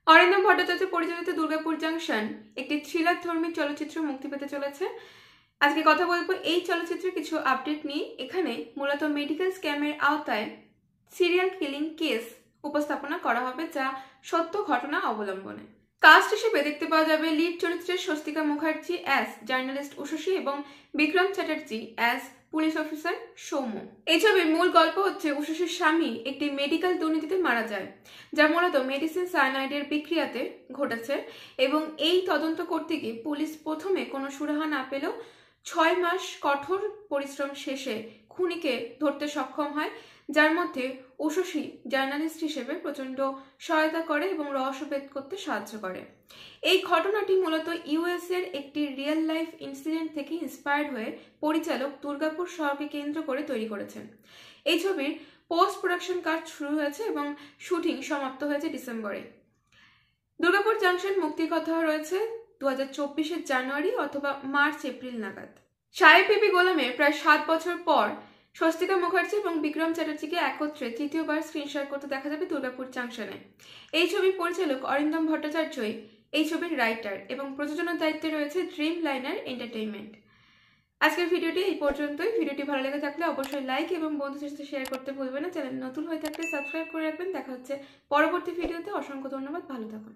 অরিন্দম ভট্টাচার্য পরিচালিত দুর্গাপুর জাংশন একটি থ্রিলার ধর্মী চলচ্চিত্র মুক্তি পেতে চলেছে। আজকে কথা বলবো এই চলচ্চিত্রের কিছু আপডেট নিয়ে। এখানে মূলত মেডিকেল স্ক্যামের আওতায় সিরিয়াল কিলিং কেস উপস্থাপনা করা হবে, যা সত্য ঘটনা অবলম্বনে। কাস্ট হিসেবে দেখতে পাওয়া যাবে লিড চরিত্রে স্বস্তিকা মুখার্জি অ্যাজ জার্নালিস্ট উষসী এবং Bikram Chatterjee as police officer Soumya. এই ছবির মূল গল্প হচ্ছে উষসীর স্বামী একটি মেডিকেল দুর্নীতিতে মারা যায়, যা মূলত মেডিসিন সায়ানাইডের বিক্রিয়াতে ঘটেছে, এবং এই তদন্ত করতে গিয়ে পুলিশ প্রথমে কোনো সুরাহা না পেলেও 6 মাস কঠোর পরিশ্রম শেষে খুনিকে ধরতে সক্ষম হয়, যার মধ্যে উষসী জার্নালিস্ট হিসেবে প্রচণ্ড সহায়তা করে এবং রহস্যভেদ করতে সাহায্য করে। এই ঘটনাটি মূলত ইউএস এর একটি রিয়েল লাইফ ইনসিডেন্ট থেকে ইন্সপায়ার্ড হয়ে পরিচালক দুর্গাপুর শহরকে কেন্দ্র করে তৈরি করেছেন। এই ছবির পোস্ট প্রোডাকশন কাজ শুরু হয়েছে এবং শুটিং সমাপ্ত হয়েছে ডিসেম্বরে। দুর্গাপুর জাংশন মুক্তির কথা রয়েছে 2024 জানুয়ারি অথবা মার্চ এপ্রিল নাগাদ। সাহেব বিবি গোলামের প্রায় 7 বছর পর স্বস্তিকা মুখার্জি এবং বিক্রম চ্যাটার্জিকে একত্রে তৃতীয়বার স্ক্রিন শেয়ার করতে দেখা যাবে দুর্গাপুর জাংশনে। এই ছবির পরিচালক অরিন্দম ভট্টাচার্যই এই ছবির রাইটার এবং প্রযোজনার দায়িত্বে রয়েছে ড্রিম লাইনার এন্টারটেইনমেন্ট। আজকের ভিডিওটি এই পর্যন্তই। ভিডিওটি ভালো লেগে থাকলে অবশ্যই লাইক এবং বন্ধুদের সাথে শেয়ার করতে ভুলবেন না। চ্যানেল নতুন হয়ে থাকলে সাবস্ক্রাইব করে রাখবেন। দেখা হচ্ছে পরবর্তী ভিডিওতে। অসংখ্য ধন্যবাদ। ভালো থাকুন।